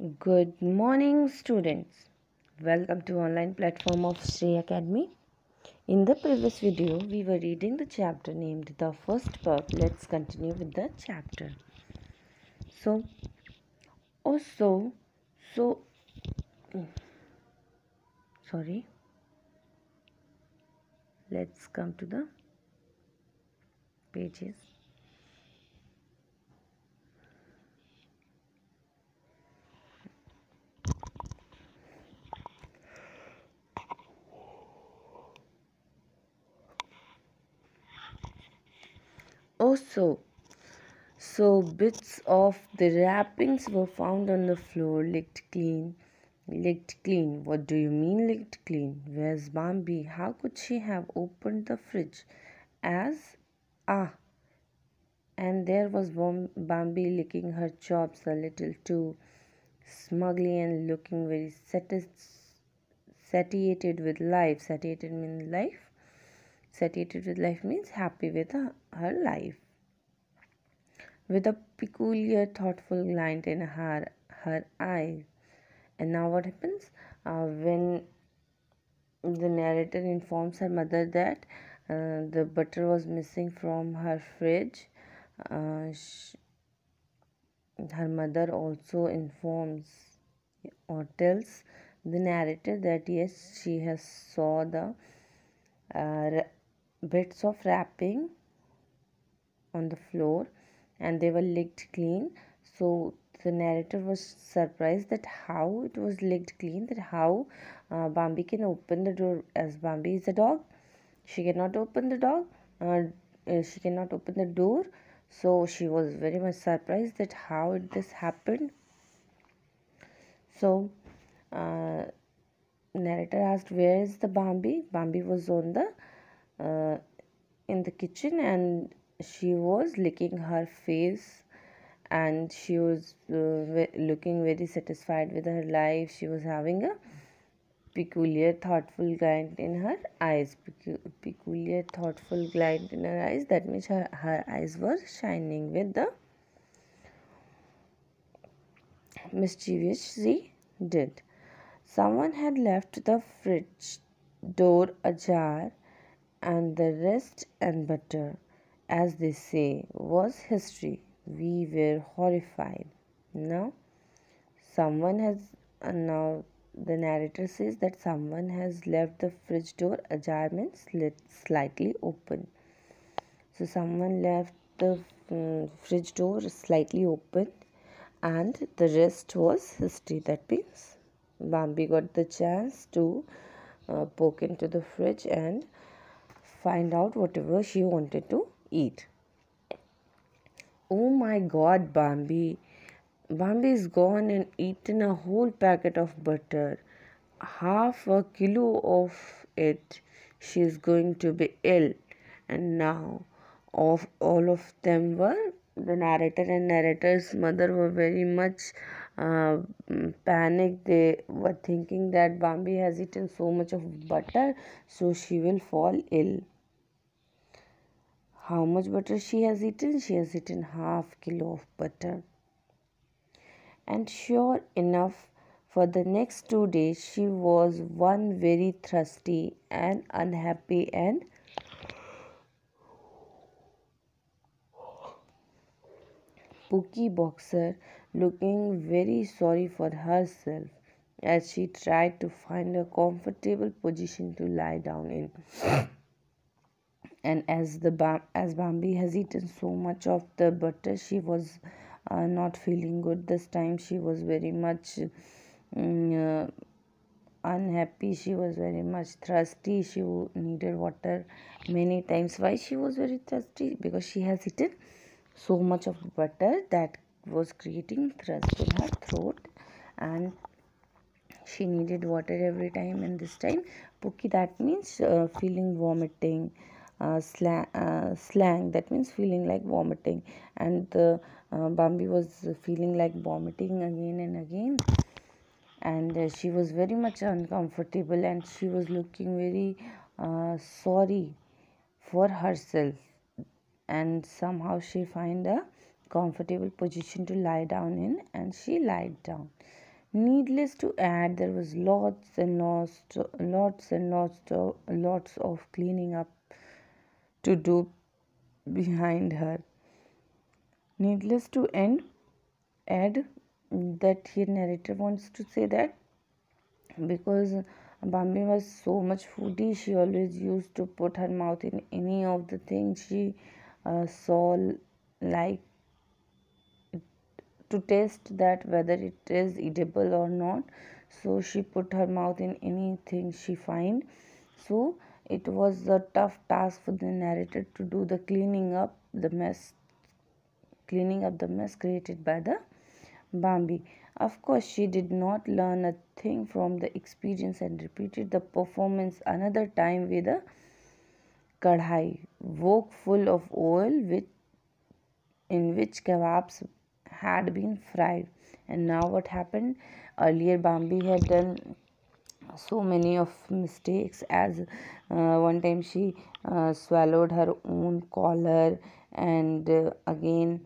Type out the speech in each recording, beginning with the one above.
Good morning, students. Welcome to online platform of Shrey Academy. In the previous video, we were reading the chapter named The First Pup. Let's continue with the chapter. So, oh, so, sorry. Let's come to the pages. Oh, so bits of the wrappings were found on the floor, licked clean. Licked clean. What do you mean licked clean? Where's Bambi? How could she have opened the fridge? As ah, and there was Bambi licking her chops a little too smugly and looking very satiated with life. Satiated means life. Satiated with life means happy with her life. With a peculiar thoughtful glint in her eyes. And now what happens? When the narrator informs her mother that the butter was missing from her fridge, her mother also informs or tells the narrator that yes, she has saw the bits of wrapping on the floor and they were licked clean. So the narrator was surprised that how it was licked clean, that how Bambi can open the door, as Bambi is a dog. She cannot open the she cannot open the door. So she was very much surprised that how this happened. So narrator asked, where is the Bambi? Bambi was on the in the kitchen and she was licking her face and she was looking very satisfied with her life. She was having a peculiar thoughtful glint in her eyes. Peculiar thoughtful glint in her eyes, that means her eyes were shining with the mischievous she did. Someone had left the fridge door ajar and the rest and butter, as they say, was history. We were horrified. Now, someone has, now the narrator says that someone has left the fridge door ajar means slightly open. So, someone left the fridge door slightly open and the rest was history. That means Bambi got the chance to poke into the fridge and find out whatever she wanted to eat. Oh my god, Bambi. Bambi is gone and eaten a whole packet of butter. Half a kilo of it. She is going to be ill. And now, of all of them were the narrator and narrator's mother were very much panicked. They were thinking that Bambi has eaten so much of butter, so she will fall ill. How much butter she has eaten? She has eaten half kilo of butter. And sure enough, for the next 2 days she was one very thirsty and unhappy and Pookie Boxer, looking very sorry for herself as she tried to find a comfortable position to lie down in. And as Bambi has eaten so much of the butter, she was not feeling good this time. She was very much unhappy. She was very much thirsty. She needed water many times. Why she was very thirsty? Because she has eaten so much of butter that was creating thirst in her throat, and she needed water every time. And this time Pookie, that means feeling vomiting. Slang, that means feeling like vomiting, and Bambi was feeling like vomiting again and again, and she was very much uncomfortable and she was looking very sorry for herself, and somehow she find a comfortable position to lie down in and she lied down. Needless to add, there was lots of cleaning up to do behind her. Needless to add that here narrator wants to say that because Bambi was so much foodie, she always used to put her mouth in any of the things she saw, like to test that whether it is edible or not. So she put her mouth in anything she find. So it was a tough task for the narrator to do the cleaning up the mess created by the Bambi. Of course, she did not learn a thing from the experience and repeated the performance another time with a kadhai, wok full of oil in which kebabs had been fried. And now what happened? Earlier, Bambi had done so many of mistakes, as one time she swallowed her own collar, and again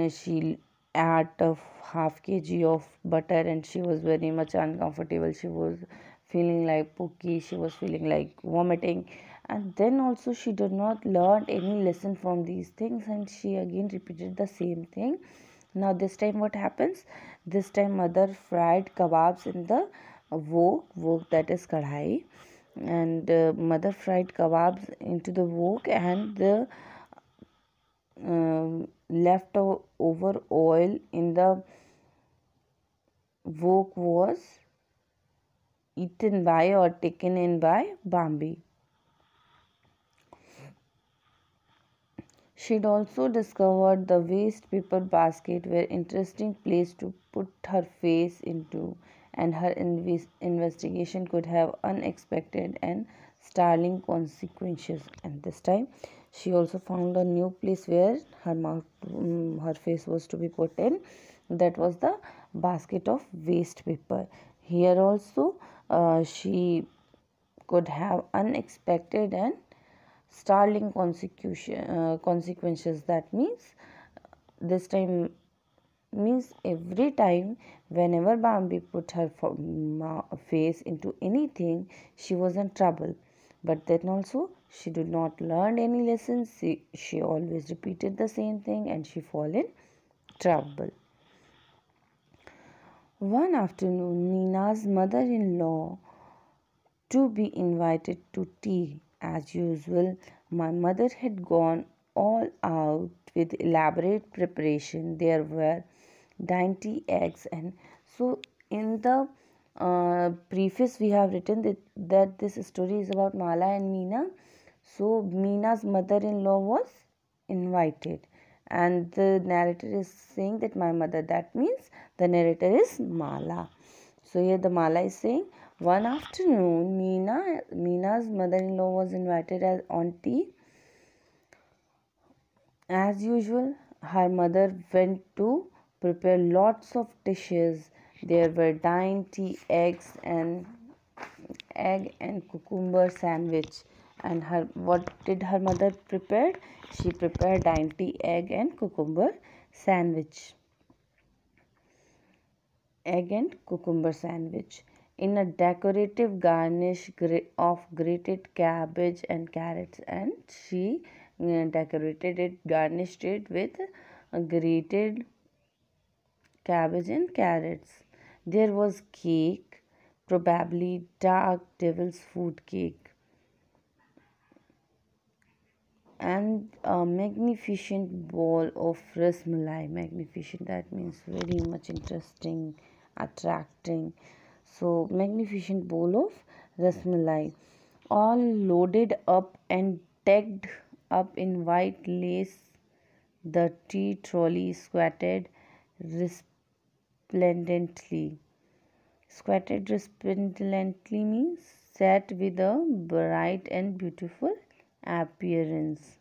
she ate a half kg of butter, and she was very much uncomfortable. She was feeling like pooky, she was feeling like vomiting, and then also she did not learn any lesson from these things, and she again repeated the same thing. Now this time what happens? This time mother fried kebabs in the wok, that is kadhai, and mother fried kebabs into the wok, and the leftover oil in the wok was eaten by or taken in by Bambi. She'd also discovered the waste paper basket were interesting place to put her face into, and her investigation could have unexpected and startling consequences. And this time, she also found a new place where her face was to be put in. That was the basket of waste paper. Here also, she could have unexpected and startling consequences. That means this time means every time whenever Bambi put her face into anything, she was in trouble. But then also she did not learn any lessons. She always repeated the same thing, and she fall in trouble. One afternoon, Nina's mother-in-law to be invited to tea. As usual, my mother had gone all out with elaborate preparation. There were dainty eggs, and so in the preface we have written that this story is about Mala and Meena. So Meena's mother-in-law was invited, and the narrator is saying that my mother, that means the narrator is Mala. So here the Mala is saying, one afternoon, Meena's mother-in-law was invited on tea. As usual, her mother went to prepare lots of dishes. There were dainty egg and cucumber sandwich. And what did her mother prepare? She prepared dainty egg and cucumber sandwich. Egg and cucumber sandwich in a decorative garnish of grated cabbage and carrots, and she garnished it with grated cabbage and carrots. There was cake, probably dark devil's food cake, and a magnificent bowl of rasmalai. Magnificent, that means very much interesting, attracting. So magnificent bowl of rasmalai, all loaded up and decked up in white lace. The tea trolley resplendently. Squatted resplendently means set with a bright and beautiful appearance.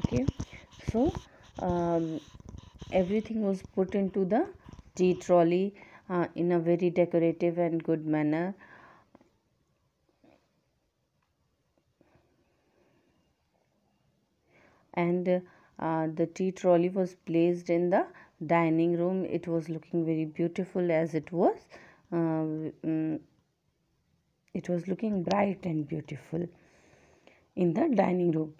Okay, so everything was put into the tea trolley in a very decorative and good manner. and the tea trolley was placed in the dining room. It was looking very beautiful as it was. It was looking bright and beautiful in the dining room,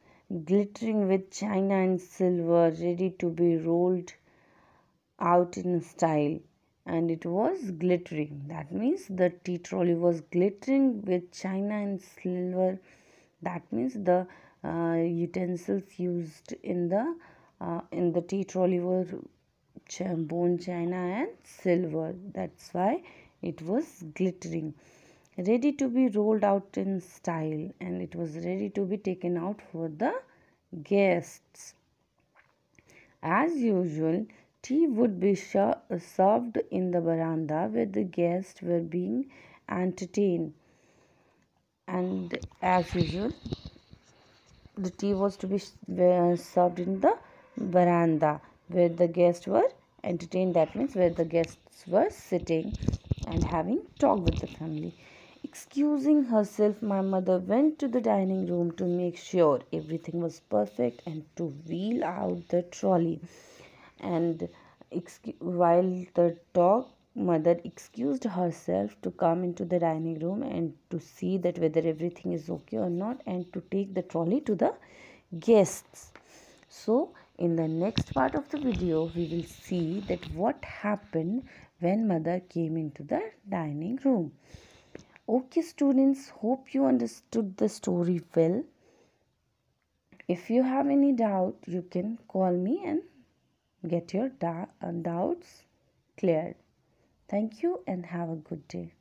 glittering with china and silver, ready to be rolled out in style. And it was glittering. That means the tea trolley was glittering with china and silver. That means the utensils used in the tea trolley were bone china and silver. That's why it was glittering, ready to be rolled out in style, and it was ready to be taken out for the guests. As usual, tea would be served in the veranda where the guests were being entertained. And as usual, the tea was to be served in the veranda where the guests were entertained. That means where the guests were sitting and having talk with the family. Excusing herself, my mother went to the dining room to make sure everything was perfect and to wheel out the trolley. And while the dog mother excused herself to come into the dining room and to see that whether everything is okay or not, and to take the trolley to the guests. So in the next part of the video we will see that what happened when mother came into the dining room. Okay students, hope you understood the story well. If you have any doubt, you can call me and get your doubts cleared. Thank you and have a good day.